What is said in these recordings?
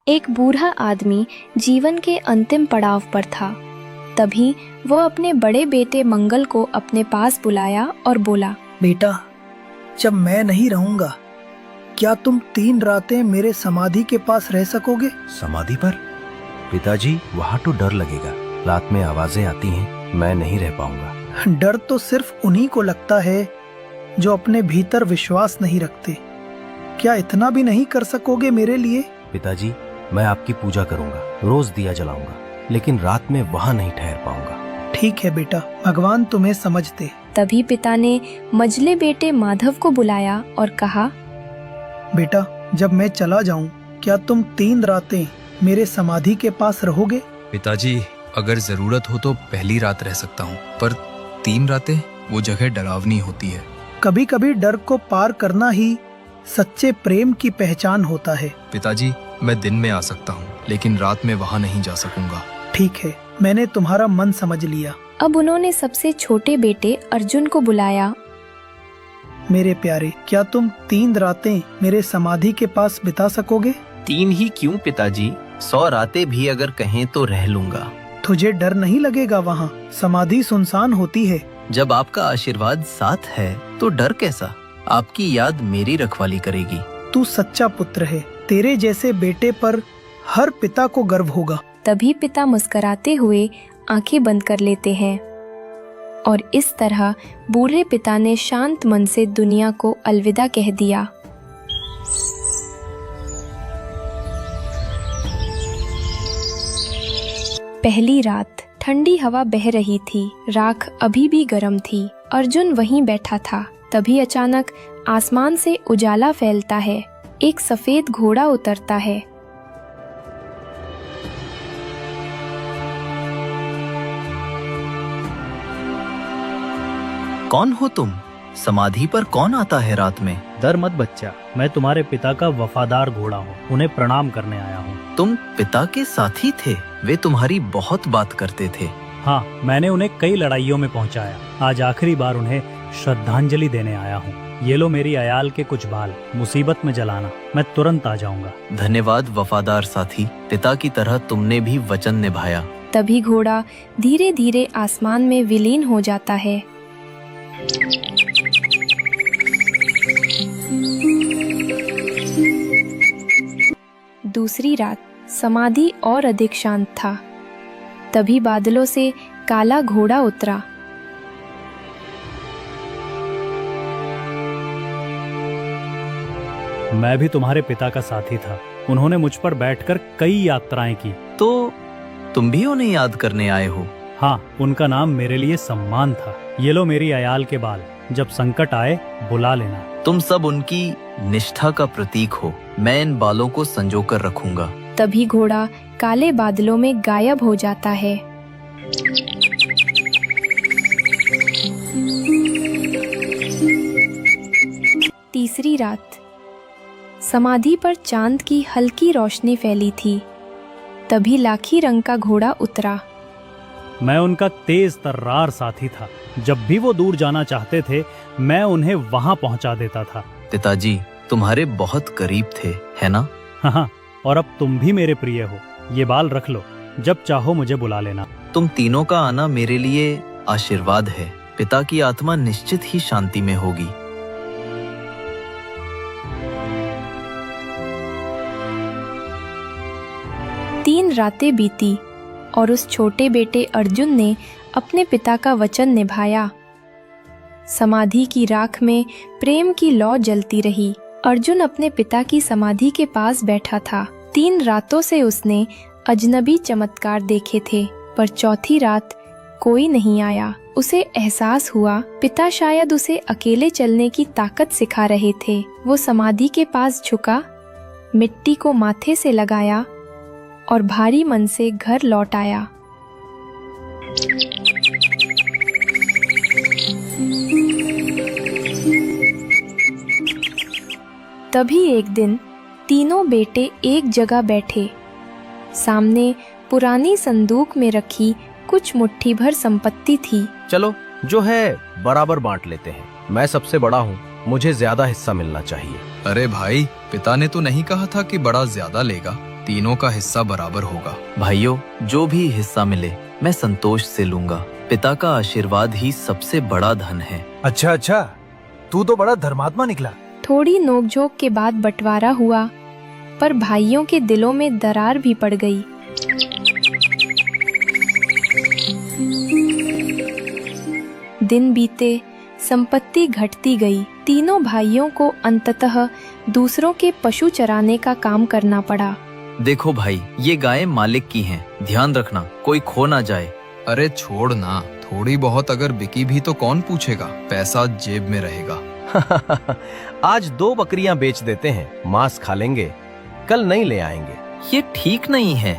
एक बूढ़ा आदमी जीवन के अंतिम पड़ाव पर था। तभी वह अपने बड़े बेटे मंगल को अपने पास बुलाया और बोला, बेटा, जब मैं नहीं रहूंगा क्या तुम 3 रातें मेरे समाधि के पास रह सकोगे? समाधि पर? पिताजी, वहाँ तो डर लगेगा। रात में आवाजें आती हैं, मैं नहीं रह पाऊंगा। डर तो सिर्फ उन्हीं को लगता है जो अपने भीतर विश्वास नहीं रखते। क्या इतना भी नहीं कर सकोगे मेरे लिए? पिताजी, मैं आपकी पूजा करूंगा, रोज दिया जलाऊंगा, लेकिन रात में वहाँ नहीं ठहर पाऊंगा। ठीक है बेटा, भगवान तुम्हें समझते। तभी पिता ने मझले बेटे माधव को बुलाया और कहा, बेटा, जब मैं चला जाऊं क्या तुम 3 रातें मेरे समाधि के पास रहोगे? पिताजी, अगर जरूरत हो तो पहली रात रह सकता हूँ, पर 3 रातें वो जगह डरावनी होती है। कभी कभी डर को पार करना ही सच्चे प्रेम की पहचान होता है। पिताजी, मैं दिन में आ सकता हूँ, लेकिन रात में वहाँ नहीं जा सकूंगा। ठीक है, मैंने तुम्हारा मन समझ लिया। अब उन्होंने सबसे छोटे बेटे अर्जुन को बुलाया। मेरे प्यारे, क्या तुम 3 रातें मेरे समाधि के पास बिता सकोगे? 3 ही क्यों पिताजी, 100 रातें भी अगर कहें तो रह लूंगा। तुझे डर नहीं लगेगा? वहाँ समाधि सुनसान होती है। जब आपका आशीर्वाद साथ है तो डर कैसा? आपकी याद मेरी रखवाली करेगी। तू सच्चा पुत्र है, तेरे जैसे बेटे पर हर पिता को गर्व होगा। तभी पिता मुस्कुराते हुए आंखें बंद कर लेते हैं और इस तरह बूढ़े पिता ने शांत मन से दुनिया को अलविदा कह दिया। पहली रात, ठंडी हवा बह रही थी, राख अभी भी गर्म थी। अर्जुन वहीं बैठा था। तभी अचानक आसमान से उजाला फैलता है। एक सफेद घोड़ा उतरता है। कौन हो तुम? समाधि पर कौन आता है रात में? डर मत बच्चा, मैं तुम्हारे पिता का वफादार घोड़ा हूँ, उन्हें प्रणाम करने आया हूँ। तुम पिता के साथी थे? वे तुम्हारी बहुत बात करते थे। हाँ, मैंने उन्हें कई लड़ाइयों में पहुँचाया। आज आखिरी बार उन्हें श्रद्धांजलि देने आया हूँ। ये लो मेरी अयाल के कुछ बाल, मुसीबत में जलाना, मैं तुरंत आ जाऊंगा। धन्यवाद वफादार साथी, पिता की तरह तुमने भी वचन निभाया। तभी घोड़ा धीरे धीरे आसमान में विलीन हो जाता है। दूसरी रात, समाधि और अधिक शांत था। तभी बादलों से काला घोड़ा उतरा। मैं भी तुम्हारे पिता का साथी था। उन्होंने मुझ पर बैठकर कई यात्राएं की। तो तुम भी उन्हें याद करने आए हो? हाँ, उनका नाम मेरे लिए सम्मान था। ये लो मेरी अयाल के बाल, जब संकट आए बुला लेना। तुम सब उनकी निष्ठा का प्रतीक हो। मैं इन बालों को संजो कर रखूंगा। तभी घोड़ा काले बादलों में गायब हो जाता है। तीसरी रात, समाधि पर चांद की हल्की रोशनी फैली थी। तभी लाखी रंग का घोड़ा उतरा। मैं उनका तेज तर्रार साथी था। जब भी वो दूर जाना चाहते थे, मैं उन्हें वहां पहुंचा देता था। पिताजी, तुम्हारे बहुत करीब थे, है ना? हाँ, और अब तुम भी मेरे प्रिय हो। ये बाल रख लो, जब चाहो मुझे बुला लेना। तुम तीनों का आना मेरे लिए आशीर्वाद है। पिता की आत्मा निश्चित ही शांति में होगी। तीन रातें बीती और उस छोटे बेटे अर्जुन ने अपने पिता का वचन निभाया। समाधि की राख में प्रेम की लौ जलती रही। अर्जुन अपने पिता की समाधि के पास बैठा था। 3 रातों से उसने अजनबी चमत्कार देखे थे, पर चौथी रात कोई नहीं आया। उसे एहसास हुआ पिता शायद उसे अकेले चलने की ताकत सिखा रहे थे। वो समाधि के पास झुका, मिट्टी को माथे से लगाया और भारी मन से घर लौट आया। तभी एक दिन तीनों बेटे एक जगह बैठे। सामने पुरानी संदूक में रखी कुछ मुट्ठी भर संपत्ति थी। चलो, जो है बराबर बांट लेते हैं। मैं सबसे बड़ा हूँ, मुझे ज्यादा हिस्सा मिलना चाहिए। अरे भाई, पिता ने तो नहीं कहा था कि बड़ा ज्यादा लेगा, तीनों का हिस्सा बराबर होगा। भाइयों, जो भी हिस्सा मिले मैं संतोष से लूंगा। पिता का आशीर्वाद ही सबसे बड़ा धन है। अच्छा अच्छा, तू तो बड़ा धर्मात्मा निकला। थोड़ी नोकझोंक के बाद बंटवारा हुआ, पर भाइयों के दिलों में दरार भी पड़ गई। दिन बीते, संपत्ति घटती गई। तीनों भाइयों को अंततः दूसरों के पशु चराने का काम करना पड़ा। देखो भाई, ये गायें मालिक की हैं, ध्यान रखना कोई खो ना जाए। अरे छोड़ ना, थोड़ी बहुत अगर बिकी भी तो कौन पूछेगा, पैसा जेब में रहेगा। आज 2 बकरियां बेच देते हैं, मांस खा लेंगे, कल नहीं ले आएंगे। ये ठीक नहीं है,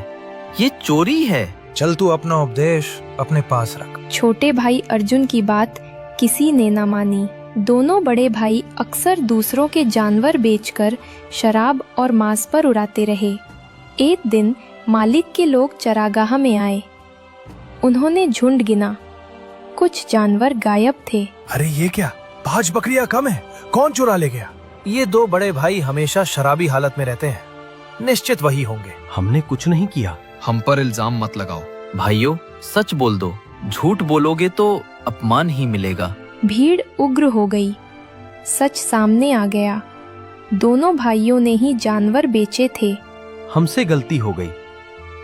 ये चोरी है। चल तू अपना उपदेश अपने पास रख। छोटे भाई अर्जुन की बात किसी ने न मानी। दोनों बड़े भाई अक्सर दूसरों के जानवर बेचकर शराब और मांस पर उड़ाते रहे। एक दिन मालिक के लोग चरागाह में आए। उन्होंने झुंड गिना, कुछ जानवर गायब थे। अरे ये क्या, 5 बकरियां कम है, कौन चुरा ले गया? ये 2 बड़े भाई हमेशा शराबी हालत में रहते हैं, निश्चित वही होंगे। हमने कुछ नहीं किया। हम पर इल्जाम मत लगाओ। भाइयों, सच बोल दो, झूठ बोलोगे तो अपमान ही मिलेगा। भीड़ उग्र हो गई। सच सामने आ गया। दोनों भाइयों ने ही जानवर बेचे थे। हमसे गलती हो गई,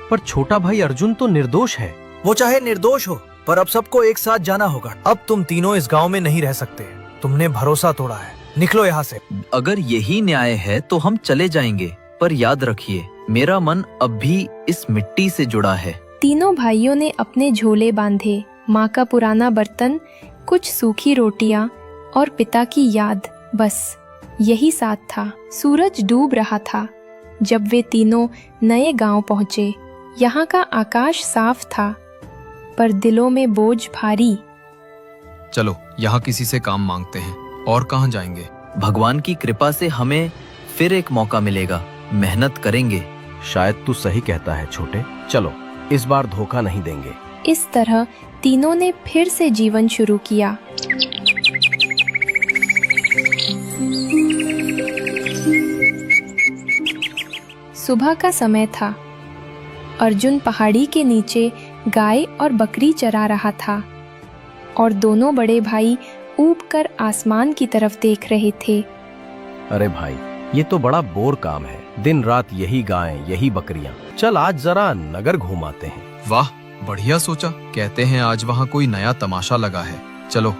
पर छोटा भाई अर्जुन तो निर्दोष है। वो चाहे निर्दोष हो, पर अब सबको एक साथ जाना होगा। अब तुम तीनों इस गांव में नहीं रह सकते। तुमने भरोसा तोड़ा है, निकलो यहाँ से। अगर यही न्याय है तो हम चले जाएंगे, पर याद रखिए मेरा मन अब भी इस मिट्टी से जुड़ा है। तीनों भाइयों ने अपने झोले बांधे। माँ का पुराना बर्तन, कुछ सूखी रोटियां और पिता की याद, बस यही साथ था। सूरज डूब रहा था जब वे तीनों नए गांव पहुँचे। यहाँ का आकाश साफ था, पर दिलों में बोझ भारी। चलो यहाँ किसी से काम मांगते हैं। और कहाँ जाएंगे? भगवान की कृपा से हमें फिर एक मौका मिलेगा, मेहनत करेंगे। शायद तू सही कहता है छोटे, चलो इस बार धोखा नहीं देंगे। इस तरह तीनों ने फिर से जीवन शुरू किया। सुबह का समय था। अर्जुन पहाड़ी के नीचे गाय और बकरी चरा रहा था और दोनों बड़े भाई ऊब कर आसमान की तरफ देख रहे थे। अरे भाई, ये तो बड़ा बोर काम है, दिन रात यही गायें, यही बकरियां। चल आज जरा नगर घूमाते हैं। वाह, बढ़िया सोचा। कहते हैं आज वहाँ कोई नया तमाशा लगा है, चलो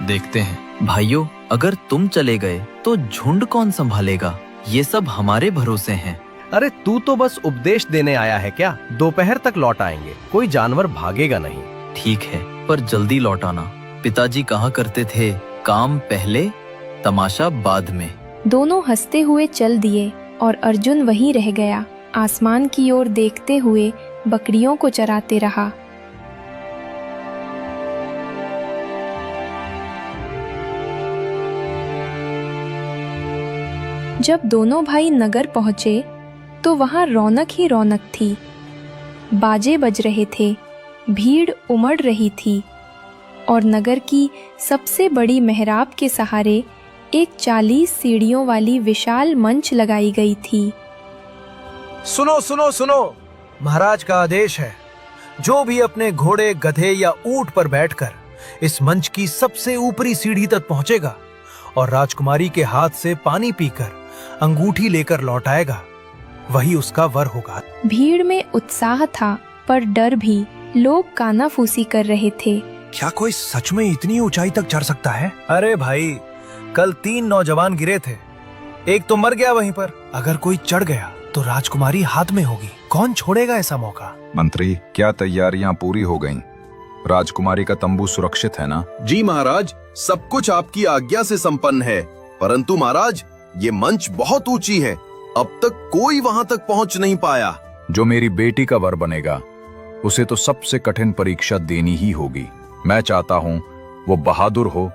देखते हैं। भाइयों, अगर तुम चले गए तो झुंड कौन संभालेगा? ये सब हमारे भरोसे हैं। अरे तू तो बस उपदेश देने आया है क्या? दोपहर तक लौट आएंगे, कोई जानवर भागेगा नहीं। ठीक है, पर जल्दी लौट आना। पिताजी कहा करते थे, काम पहले तमाशा बाद में। दोनों हंसते हुए चल दिए और अर्जुन वहीं रह गया। आसमान की ओर देखते हुए बकरियों को चराते रहा। जब दोनों भाई नगर पहुंचे तो वहां रौनक ही रौनक थी। बाजे बज रहे थे, भीड़ उमड़ रही थी और नगर की सबसे बड़ी मेहराब के सहारे एक 40 सीढ़ियों वाली विशाल मंच लगाई गई थी। सुनो सुनो सुनो, महाराज का आदेश है, जो भी अपने घोड़े, गधे या ऊंट पर बैठकर इस मंच की सबसे ऊपरी सीढ़ी तक पहुंचेगा और राजकुमारी के हाथ से पानी पीकर अंगूठी लेकर लौट आएगा, वही उसका वर होगा। भीड़ में उत्साह था, पर डर भी। लोग कानाफूसी कर रहे थे। क्या कोई सच में इतनी ऊंचाई तक चढ़ सकता है? अरे भाई, कल 3 नौजवान गिरे थे, एक तो मर गया वहीं पर। अगर कोई चढ़ गया तो राजकुमारी हाथ में होगी, कौन छोड़ेगा ऐसा मौका? मंत्री, क्या तैयारियां पूरी हो गईं? राजकुमारी का तंबू सुरक्षित है ना? जी महाराज, सब कुछ आपकी आज्ञा से संपन्न है, परंतु महाराज ये मंच बहुत ऊंची है, अब तक कोई वहां तक पहुंच नहीं पाया। जो मेरी बेटी का वर बनेगा उसे तो सबसे कठिन परीक्षा देनी ही होगी। मैं चाहता हूँ वो बहादुर हो,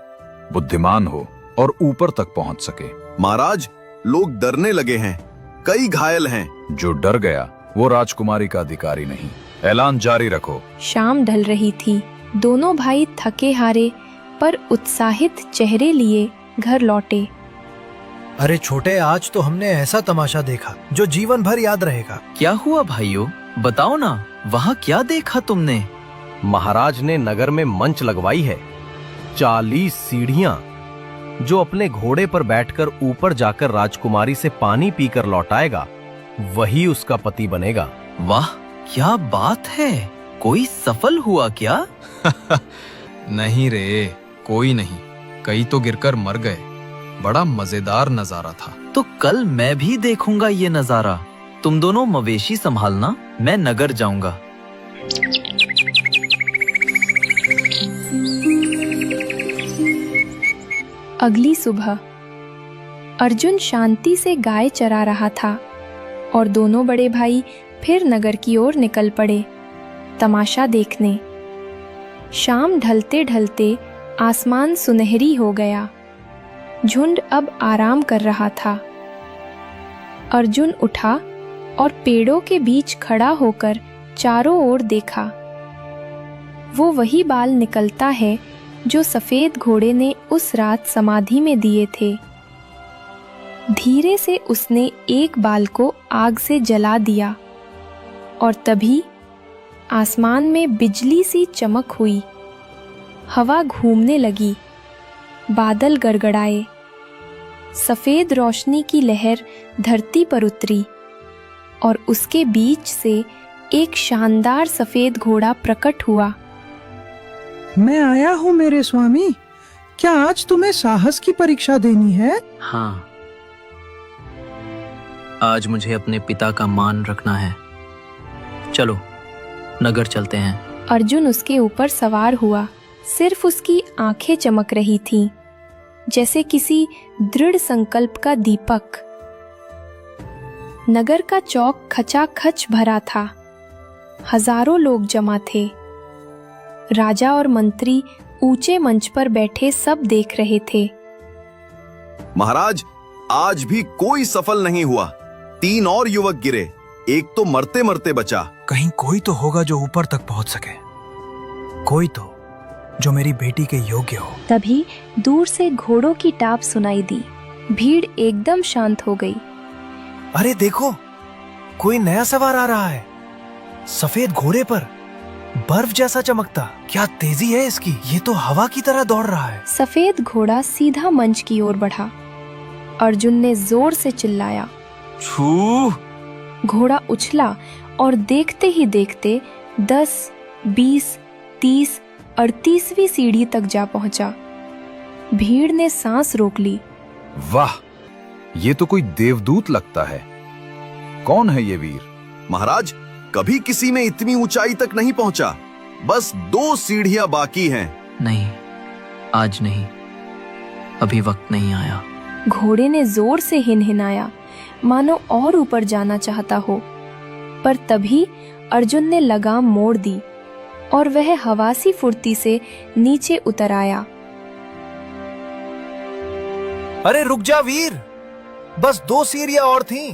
बुद्धिमान हो और ऊपर तक पहुंच सके। महाराज, लोग डरने लगे हैं, कई घायल हैं। जो डर गया वो राजकुमारी का अधिकारी नहीं। ऐलान जारी रखो। शाम ढल रही थी। दोनों भाई थके हारे पर उत्साहित चेहरे लिए घर लौटे। अरे छोटे, आज तो हमने ऐसा तमाशा देखा जो जीवन भर याद रहेगा। क्या हुआ भाइयों, बताओ ना, वहाँ क्या देखा तुमने? महाराज ने नगर में मंच लगवाई है। 40 सीढ़ियां। जो अपने घोड़े पर बैठकर ऊपर जाकर राजकुमारी से पानी पीकर लौटाएगा, वही उसका पति बनेगा। वाह, क्या बात है! कोई सफल हुआ क्या? नहीं रे, कोई नहीं। कई तो गिरकर मर गए। बड़ा मजेदार नजारा था। तो कल मैं भी देखूंगा ये नजारा। तुम दोनों मवेशी संभालना, मैं नगर जाऊंगा। अगली सुबह अर्जुन शांति से गाय चरा रहा था और दोनों बड़े भाई फिर नगर की ओर निकल पड़े तमाशा देखने। शाम ढलते ढलते आसमान सुनहरी हो गया। झुंड अब आराम कर रहा था। अर्जुन उठा और पेड़ों के बीच खड़ा होकर चारों ओर देखा। वो वही बाल निकलता है जो सफेद घोड़े ने उस रात समाधि में दिए थे। धीरे से उसने एक बाल को आग से जला दिया और तभी आसमान में बिजली सी चमक हुई। हवा घूमने लगी, बादल गड़गड़ाए, सफेद रोशनी की लहर धरती पर उतरी और उसके बीच से एक शानदार सफेद घोड़ा प्रकट हुआ। मैं आया हूँ मेरे स्वामी। क्या आज तुम्हें साहस की परीक्षा देनी है? हाँ, आज मुझे अपने पिता का मान रखना है। चलो नगर चलते हैं। अर्जुन उसके ऊपर सवार हुआ। सिर्फ उसकी आंखें चमक रही थीं, जैसे किसी दृढ़ संकल्प का दीपक। नगर का चौक खचाखच भरा था। हजारों लोग जमा थे। राजा और मंत्री ऊंचे मंच पर बैठे सब देख रहे थे। महाराज, आज भी कोई सफल नहीं हुआ। 3 और युवक गिरे, एक तो मरते मरते बचा। कहीं कोई तो होगा जो ऊपर तक पहुंच सके, कोई तो जो मेरी बेटी के योग्य हो। तभी दूर से घोड़ों की टाप सुनाई दी। भीड़ एकदम शांत हो गई। अरे देखो, कोई नया सवार आ रहा है, सफेद घोड़े पर, बर्फ जैसा चमकता। क्या तेजी है इसकी! ये तो हवा की तरह दौड़ रहा है। सफेद घोड़ा सीधा मंच की ओर बढ़ा। अर्जुन ने जोर से चिल्लाया। छू! घोड़ा उछला और देखते ही देखते 10, 20, 30, 38वीं सीढ़ी तक जा पहुंचा। भीड़ ने सांस रोक ली। वाह, ये तो कोई देवदूत लगता है। कौन है ये वीर? महाराज, कभी किसी में इतनी ऊंचाई तक नहीं पहुंचा। बस 2 सीढ़ियां बाकी हैं। नहीं, आज नहीं, अभी वक्त नहीं आया। घोड़े ने जोर से हिनहिनाया, मानो और ऊपर जाना चाहता हो। पर तभी अर्जुन ने लगाम मोड़ दी और वह हवासी फुर्ती से नीचे उतर आया। अरे रुक जा वीर, बस 2 सीढ़ियां और थीं।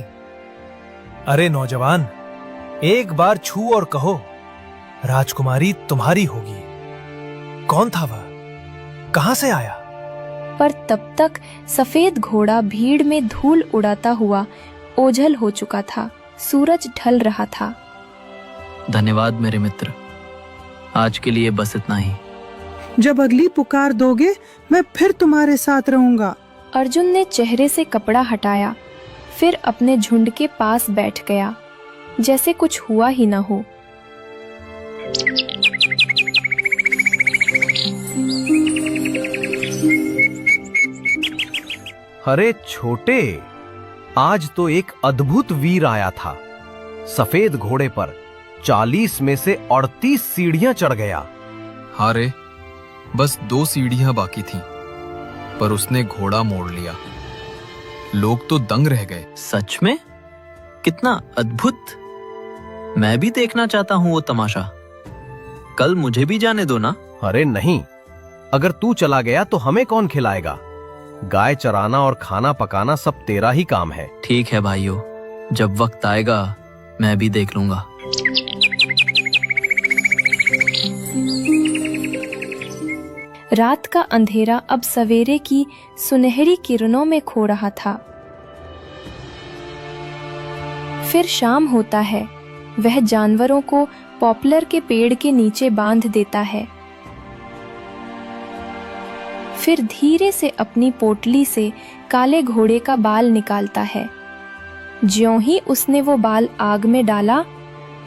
अरे नौजवान, एक बार छू और कहो, राजकुमारी तुम्हारी होगी। कौन था वह? कहां से आया? पर तब तक सफेद घोड़ा भीड़ में धूल उड़ाता हुआ ओझल हो चुका था। सूरज ढल रहा था। धन्यवाद मेरे मित्र, आज के लिए बस इतना ही। जब अगली पुकार दोगे, मैं फिर तुम्हारे साथ रहूंगा। अर्जुन ने चेहरे से कपड़ा हटाया, फिर अपने झुंड के पास बैठ गया, जैसे कुछ हुआ ही ना हो। अरे छोटे, आज तो एक अद्भुत वीर आया था। सफेद घोड़े पर 40 में से 38 सीढ़ियां चढ़ गया। हाँ रे, बस 2 सीढ़ियां बाकी थीं, पर उसने घोड़ा मोड़ लिया। लोग तो दंग रह गए। सच में? कितना अद्भुत! मैं भी देखना चाहता हूँ वो तमाशा। कल मुझे भी जाने दो ना। अरे नहीं, अगर तू चला गया तो हमें कौन खिलाएगा? गाय चराना और खाना पकाना सब तेरा ही काम है। ठीक है भाइयों, जब वक्त आएगा मैं भी देख लूंगा। रात का अंधेरा अब सवेरे की सुनहरी किरणों में खो रहा था। फिर शाम होता है। वह जानवरों को पॉपुलर के पेड़ के नीचे बांध देता है। फिर धीरे से अपनी पोटली से काले घोड़े का बाल निकालता है। ज्यों ही उसने वो बाल आग में डाला,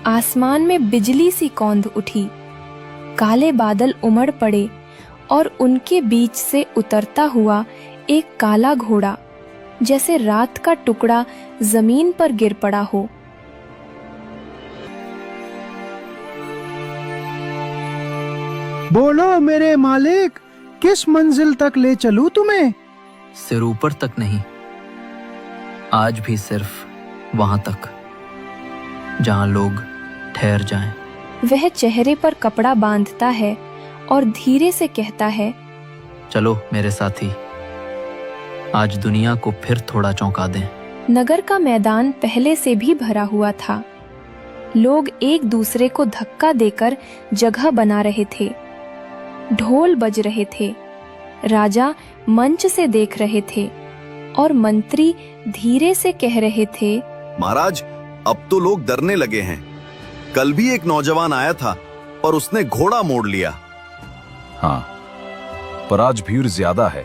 आसमान में बिजली सी कौंध उठी। काले बादल उमड़ पड़े और उनके बीच से उतरता हुआ एक काला घोड़ा जैसे रात का टुकड़ा जमीन पर गिर पड़ा हो। बोलो मेरे मालिक, किस मंजिल तक ले चलूं तुम्हें? सिर ऊपर तक नहीं, आज भी सिर्फ वहां तक जहां लोग ठहर जाएं। वह चेहरे पर कपड़ा बांधता है और धीरे से कहता है, चलो मेरे साथी, आज दुनिया को फिर थोड़ा चौंका दें। नगर का मैदान पहले से भी भरा हुआ था। लोग एक दूसरे को धक्का देकर जगह बना रहे थे। ढोल बज रहे थे। राजा मंच से देख रहे थे और मंत्री धीरे से कह रहे थे, महाराज, अब तो लोग डरने लगे हैं। कल भी एक नौजवान आया था पर उसने घोड़ा मोड़ लिया। हाँ, पर आज भीड़ ज्यादा है।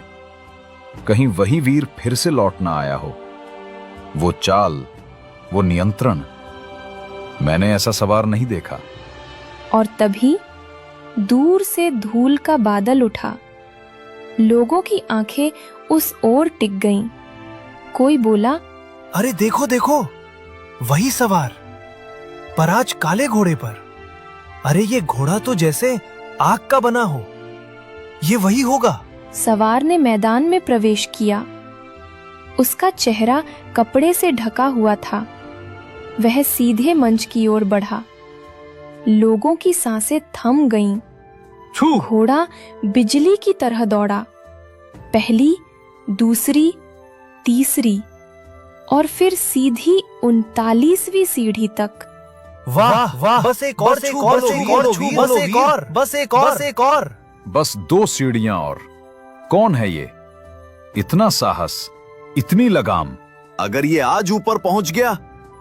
कहीं वही वीर फिर से लौट ना आया हो। वो चाल, वो नियंत्रण, मैंने ऐसा सवार नहीं देखा। और तभी दूर से धूल का बादल उठा। लोगों की आंखें उस ओर टिक गईं। कोई बोला, अरे देखो देखो, वही सवार, पर आज काले घोड़े पर। अरे ये घोड़ा तो जैसे आग का बना हो। ये वही होगा। सवार ने मैदान में प्रवेश किया। उसका चेहरा कपड़े से ढका हुआ था। वह सीधे मंच की ओर बढ़ा। लोगों की सांसें थम गईं। घोड़ा बिजली की तरह दौड़ा। पहली, दूसरी, तीसरी और फिर सीधी 39वीं सीढ़ी तक। वाह वाह, बस एक और, बस एक और, बस एक और, बस एक और, बस एक और। बस 2 सीढ़ियां और। कौन है ये? इतना साहस, इतनी लगाम। अगर ये आज ऊपर पहुंच गया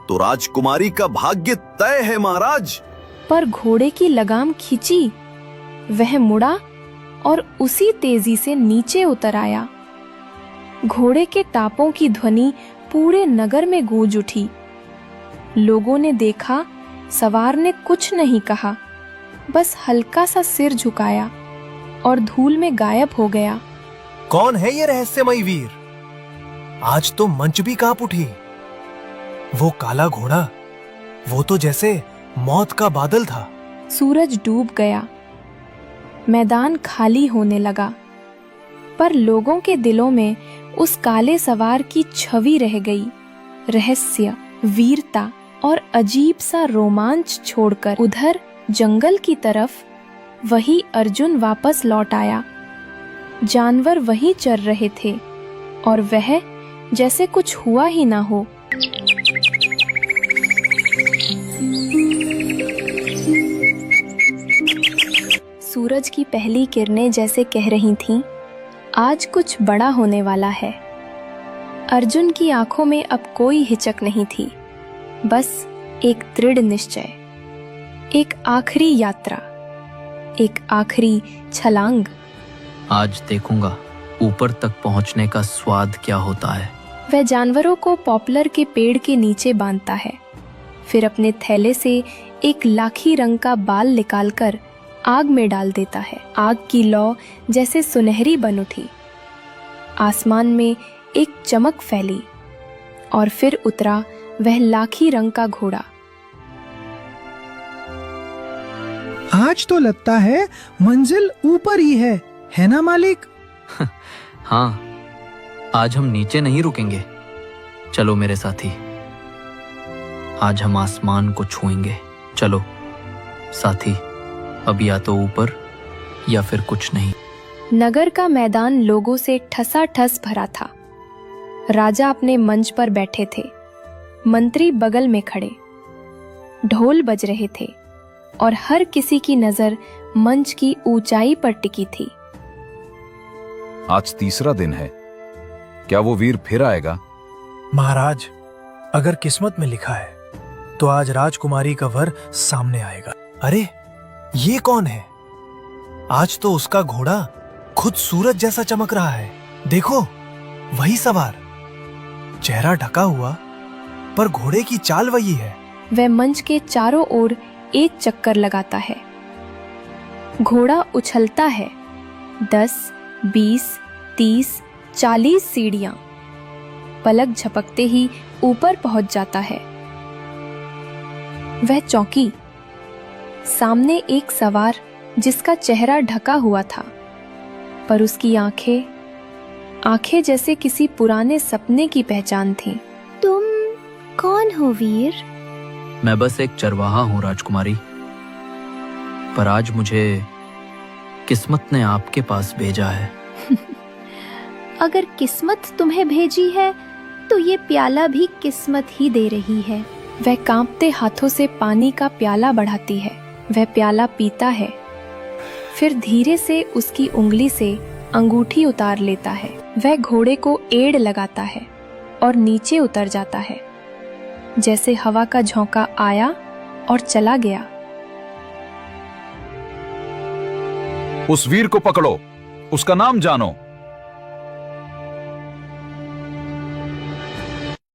तो राजकुमारी का भाग्य तय है महाराज। पर घोड़े की लगाम खींची। वह मुड़ा और उसी तेजी से नीचे उतर आया। घोड़े के टापों की ध्वनि पूरे नगर में गूंज उठी। लोगों ने देखा, सवार ने कुछ नहीं कहा, बस हल्का सा सिर झुकाया और धूल में गायब हो गया। कौन है ये रहस्यमयी वीर? आज तो मंच भी कांप उठी। वो काला घोड़ा, वो तो जैसे मौत का बादल था। सूरज डूब गया। मैदान खाली होने लगा, पर लोगों के दिलों में उस काले सवार की छवि रह गई। रहस्य, वीरता और अजीब सा रोमांच छोड़कर उधर जंगल की तरफ वही अर्जुन वापस लौट आया। जानवर वहीं चर रहे थे और वह जैसे कुछ हुआ ही ना हो। सूरज की पहली किरणें जैसे कह रही थीं, आज कुछ बड़ा होने वाला है। अर्जुन की आंखों में अब कोई हिचक नहीं थी, बस एक दृढ़ निश्चय, एक आखिरी यात्रा, एक आखिरी छलांग। आज देखूंगा ऊपर तक पहुंचने का स्वाद क्या होता है। वह जानवरों को पॉपुलर के पेड़ के नीचे बांधता है, फिर अपने थैले से एक लाखी रंग का बाल निकालकर आग में डाल देता है। आग की लौ जैसे सुनहरी बन उठी। आसमान में एक चमक फैली और फिर उतरा वह लाखी रंग का घोड़ा। आज तो लगता है मंजिल ऊपर ही है ना मालिक? हाँ, आज हम नीचे नहीं रुकेंगे। चलो मेरे साथी, आज हम आसमान को छुएंगे। चलो साथी, अब या तो ऊपर या फिर कुछ नहीं। नगर का मैदान लोगों से ठसाठस भरा था। राजा अपने मंच पर बैठे थे, मंत्री बगल में खड़े। ढोल बज रहे थे और हर किसी की नजर मंच की ऊंचाई पर टिकी थी। आज तीसरा दिन है, क्या वो वीर फिर आएगा? महाराज, अगर किस्मत में लिखा है तो आज राजकुमारी का वर सामने आएगा। अरे, ये कौन है? आज तो उसका घोड़ा खुद सूरज जैसा चमक रहा है। देखो, वही सवार, चेहरा ढका हुआ, पर घोड़े की चाल वही है। वह मंच के चारों ओर एक चक्कर लगाता है। घोड़ा उछलता है। 10, 20, 30, 40 सीढ़ियां। पलक झपकते ही ऊपर पहुंच जाता है। वह चौंकी। सामने एक सवार जिसका चेहरा ढका हुआ था, पर उसकी आंखें जैसे किसी पुराने सपने की पहचान थीं। तुम कौन हो वीर? मैं बस एक चरवाहा हूं राजकुमारी, पर आज मुझे किस्मत ने आपके पास भेजा है। अगर किस्मत तुम्हें भेजी है तो ये प्याला भी किस्मत ही दे रही है। वह कांपते हाथों से पानी का प्याला बढ़ाती है। वह प्याला पीता है, फिर धीरे से उसकी उंगली से अंगूठी उतार लेता है। वह घोड़े को एड़ लगाता है और नीचे उतर जाता है, जैसे हवा का झोंका आया और चला गया। उस वीर को पकड़ो, उसका नाम जानो।